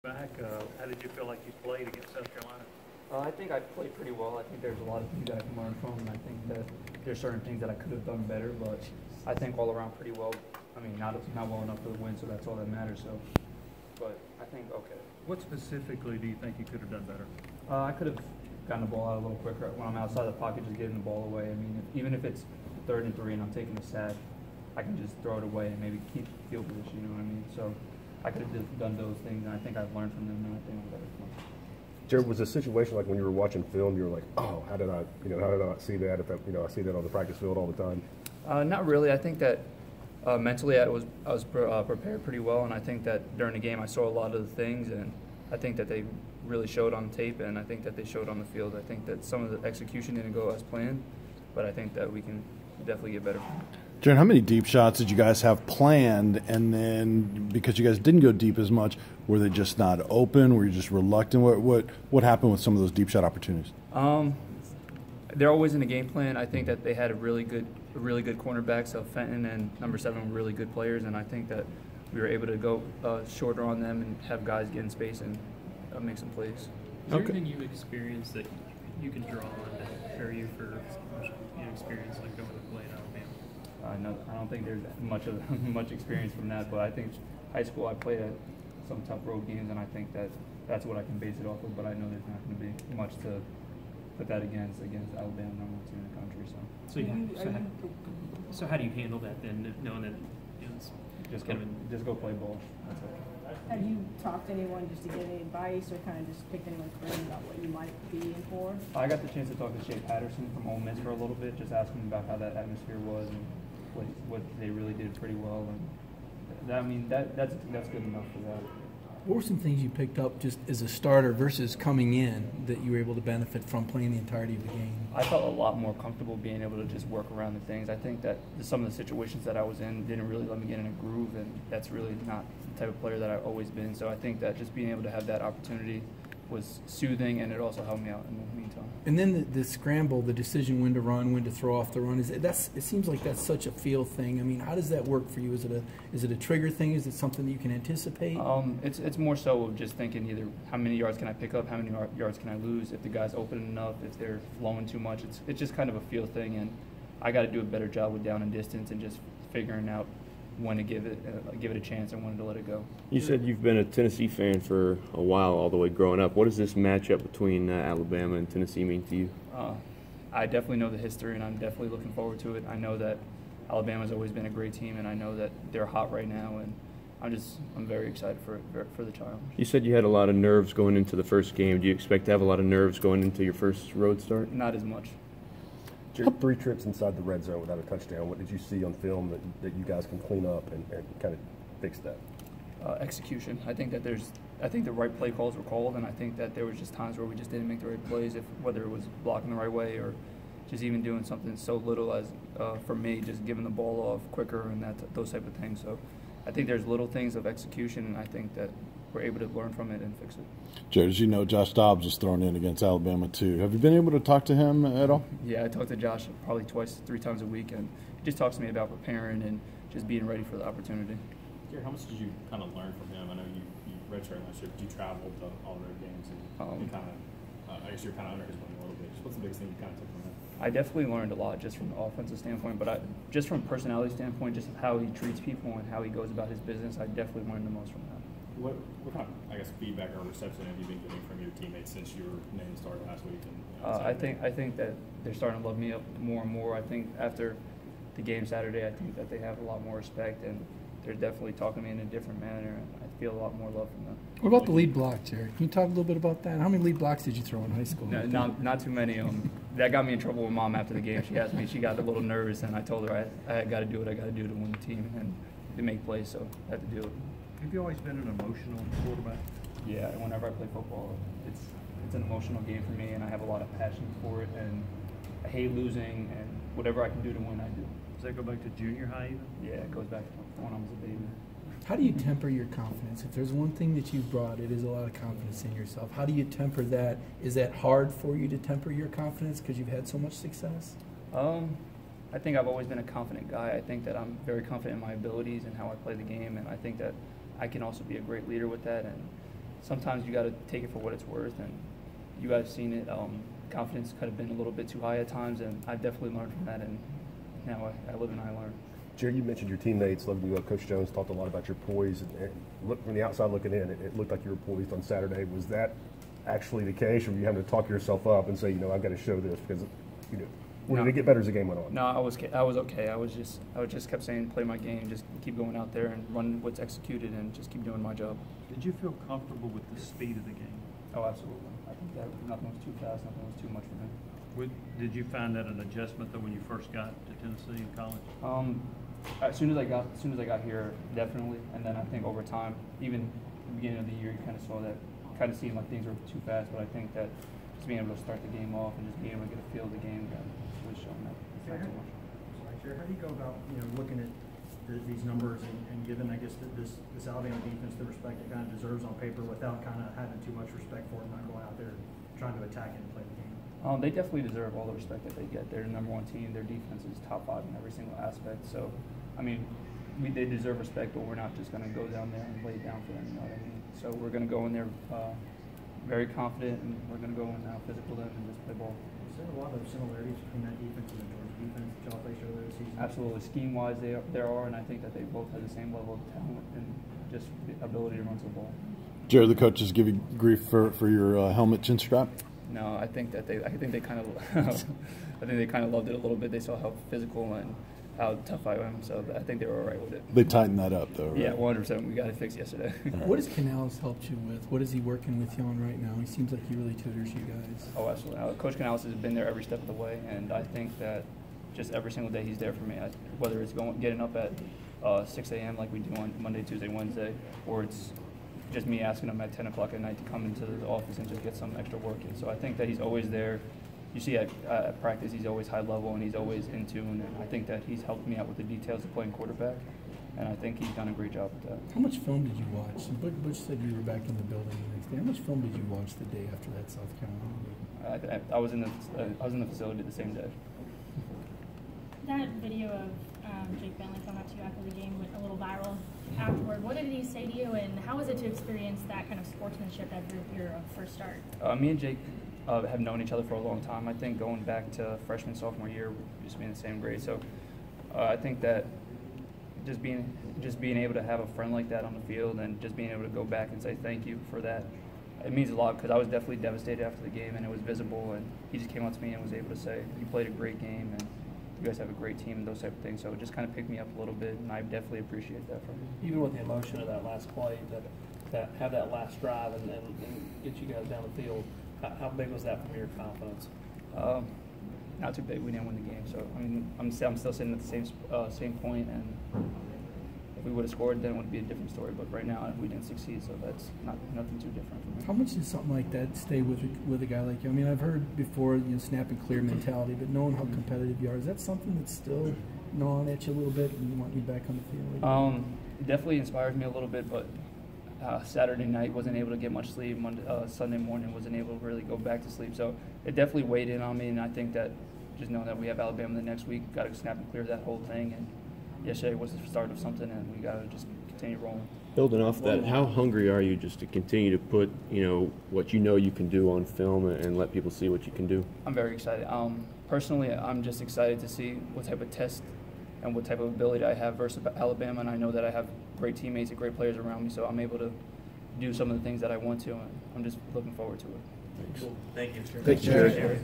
Back, how did you feel like you played against South Carolina? I think I played pretty well. I think there's a lot of things that I can learn from, and I think that there's certain things that I could have done better, but I think all around pretty well. I mean, not well enough for the win, so that's all that matters. So, but I think okay. What specifically do you think you could have done better? I could have gotten the ball out a little quicker when I'm outside the pocket, just getting the ball away. I mean, even if it's 3rd and 3 and I'm taking a sack, I can just throw it away and maybe keep field position. You know what I mean? So I could have done those things, and I think I've learned from them, and I think I'm better from them. Jarrett, was a situation like when you were watching film, you were like, oh, how did I not see that? I see that on the practice field all the time. Not really. I think that mentally I was prepared pretty well, and I think that during the game I saw a lot of the things, and I think that they really showed on tape, and I think that they showed on the field. I think that some of the execution didn't go as planned, but I think that we can definitely get better. Jarrett, how many deep shots did you guys have planned, and then because you guys didn't go deep as much, were they just not open? Were you just reluctant? What happened with some of those deep shot opportunities? They're always in the game plan. I think that they had a really good cornerbacks. So Fenton and number 7 were really good players, and I think that we were able to go shorter on them and have guys get in space and make some plays. Is there anything you experienced that you can draw on to prepare you for experience like going to play in Alabama? No, I don't think there's much experience from that, but I think high school I played at some tough road games, and I think that's what I can base it off of. But I know there's not going to be much to put that against Alabama, number 1 team in the country. So how do you handle that then, knowing that just go play ball? That's it. Have you talked to anyone just to get any advice, or kind of just picked anyone's brain about what you might be in for? I got the chance to talk to Shea Patterson from Ole Miss for a little bit, just ask him about how that atmosphere was and what they really did pretty well, and that's good enough for that. What were some things you picked up just as a starter versus coming in that you were able to benefit from playing the entirety of the game? I felt a lot more comfortable being able to just work around the things. I think that some of the situations that I was in didn't really let me get in a groove, and that's really not the type of player that I've always been. So I think that just being able to have that opportunity was soothing, and it also helped me out in the meantime. And then the scramble, the decision when to run, when to throw off the run, it seems like that's such a feel thing. I mean, how does that work for you? Is it a trigger thing? Is it something that you can anticipate? It's more so of just thinking either how many yards can I pick up, how many yards can I lose, if the guy's open enough, if they're flowing too much. It's just kind of a feel thing, and I got to do a better job with down and distance and just figuring out when to give it a chance and when to let it go. You said you've been a Tennessee fan for a while, all the way growing up. What does this matchup between Alabama and Tennessee mean to you? I definitely know the history, and I'm definitely looking forward to it. I know that Alabama's always been a great team, and I know that they're hot right now, and I'm very excited for the challenge. You said you had a lot of nerves going into the first game. Do you expect to have a lot of nerves going into your first road start? Not as much. 3 trips inside the red zone without a touchdown. What did you see on film that you guys can clean up and kind of fix that? Execution. I think the right play calls were called, and I think that there was just times where we just didn't make the right plays, whether it was blocking the right way or just even doing something so little as, for me, just giving the ball off quicker and those type of things. So I think there's little things of execution, and I think that we're able to learn from it and fix it. Jarrett, as you know, Josh Dobbs is thrown in against Alabama too. Have you been able to talk to him at all? Yeah, I talk to Josh probably 3 times a week, and he just talks to me about preparing and just being ready for the opportunity. Jarrett, how much did you kind of learn from him? I know you redshirted last year, but you traveled to all the road games, and you kind of, I guess you're kind of under his wing a little bit. What's the biggest thing you kind of took from him? I definitely learned a lot just from the offensive standpoint, but just from a personality standpoint, just how he treats people and how he goes about his business, I definitely learned the most from that. What kind of, I guess, feedback or reception have you been getting from your teammates since you were named starter last week? I think that they're starting to love me up more and more. I think after the game Saturday, I think that they have a lot more respect, and they're definitely talking to me in a different manner, and I feel a lot more love from them. What about the lead block, Jarrett? Can you talk a little bit about that? How many lead blocks did you throw in high school? No, not too many. That got me in trouble with Mom after the game. She asked me, she got a little nervous, and I told her I got to do what I got to do to win the team and to make plays, so I had to do it. Have you always been an emotional quarterback? Yeah, whenever I play football, it's an emotional game for me, and I have a lot of passion for it, and I hate losing, and whatever I can do to win, I do. Does that go back to junior high even? Yeah, it goes back to when I was a baby. How do you temper your confidence? If there's one thing that you've brought, it is a lot of confidence in yourself. How do you temper that? Is that hard for you to temper your confidence because you've had so much success? I think I've always been a confident guy. I think that I'm very confident in my abilities and how I play the game, and I think that I can also be a great leader with that. And sometimes you got to take it for what it's worth, and you guys seen it. Confidence could have been a little bit too high at times, and I've definitely learned from that, and now I live and I learn. Jerry, you mentioned your teammates. Coach Jones talked a lot about your poise. And look, from the outside looking in, it looked like you were poised on Saturday. Was that actually the case, or were you having to talk yourself up and say, I've got to show this because, did it get better as the game went on? No, I was okay. I just kept saying, play my game, just keep going out there and run what's executed, and just keep doing my job. Did you feel comfortable with the speed of the game? Oh, absolutely. I think that nothing was too fast, nothing was too much for me. Did you find that an adjustment though when you first got to Tennessee in college? As soon as I got here, definitely, and then I think over time, even at the beginning of the year, you kind of saw that, kind of seemed like things were too fast. But I think that just being able to start the game off and just being able to get a feel of the game was showing that it's not too much. How do you go about looking at these numbers and giving, I guess, this Alabama defense the respect it kind of deserves on paper without kind of having too much respect for it, not going out there trying to attack it and play the game? They definitely deserve all the respect that they get. They're the #1 team. Their defense is top 5 in every single aspect. So, I mean, they deserve respect, but we're not just going to go down there and lay it down for them. You know what I mean? So we're going to go in there very confident, and we're going to go in now physical them and just play ball. Is there a lot of similarities between that defense and the Georgia defense that y'all faced earlier this season? Absolutely. Scheme-wise, there are, and I think that they both have the same level of talent and just the ability to run the ball. Jerry, the coaches give you grief for your helmet chin strap? No, I think they kind of I think they kind of loved it a little bit. They saw how physical and how tough I am, so I think they were all right with it. They tightened that up, though, right? Yeah, 100%. We got it fixed yesterday. What has Canales helped you with? What is he working with you on right now? He seems like he really tutors you guys. Oh, absolutely. Coach Canales has been there every step of the way, and I think that just every single day he's there for me. Whether it's getting up at 6 a.m. like we do on Monday, Tuesday, Wednesday, or it's just me asking him at 10 o'clock at night to come into the office and just get some extra work in. So I think that he's always there. You see at practice, he's always high level and he's always in tune. And I think that he's helped me out with the details of playing quarterback. And I think he's done a great job with that. How much film did you watch? Butch said you were back in the building the next day. How much film did you watch the day after that South Carolina game? I was in the facility the same day. That video of Jake Bentley coming up to you after the game went a little viral afterward. What did he say to you, and how was it to experience that kind of sportsmanship after your first start? Me and Jake have known each other for a long time. I think going back to freshman, sophomore year, we used to be in the same grade. So I think that just being able to have a friend like that on the field and just being able to go back and say thank you for that, it means a lot because I was definitely devastated after the game and it was visible. And he just came up to me and was able to say, "You played a great game and you guys have a great team," and those type of things. So it just kind of picked me up a little bit, and I definitely appreciate that from him. Even with the emotion of that last play, that have that last drive and get you guys down the field, how big was that for your confidence? Not too big. We didn't win the game, so I mean, I'm still sitting at the same point, and if we would have scored, then it would be a different story. But right now, we didn't succeed, so that's nothing too different for me. How much does something like that stay with a guy like you? I mean, I've heard before, snap and clear mentality, but knowing how competitive you are, is that something that's still gnawing at you a little bit and want you back on the field? It definitely inspires me a little bit, but Saturday night wasn't able to get much sleep. Sunday morning wasn't able to really go back to sleep, so it definitely weighed in on me. And I think that just knowing that we have Alabama the next week, got to snap and clear that whole thing. And yesterday was the start of something, and we got to just continue rolling. Building off that, how hungry are you just to continue to put, what you can do on film and let people see what you can do? I'm very excited. Personally, I'm just excited to see what type of test and what type of ability I have versus Alabama, and I know that I have great teammates and great players around me, so I'm able to do some of the things that I want to, and I'm just looking forward to it. Thanks. Thank you. Thank you, Jarrett.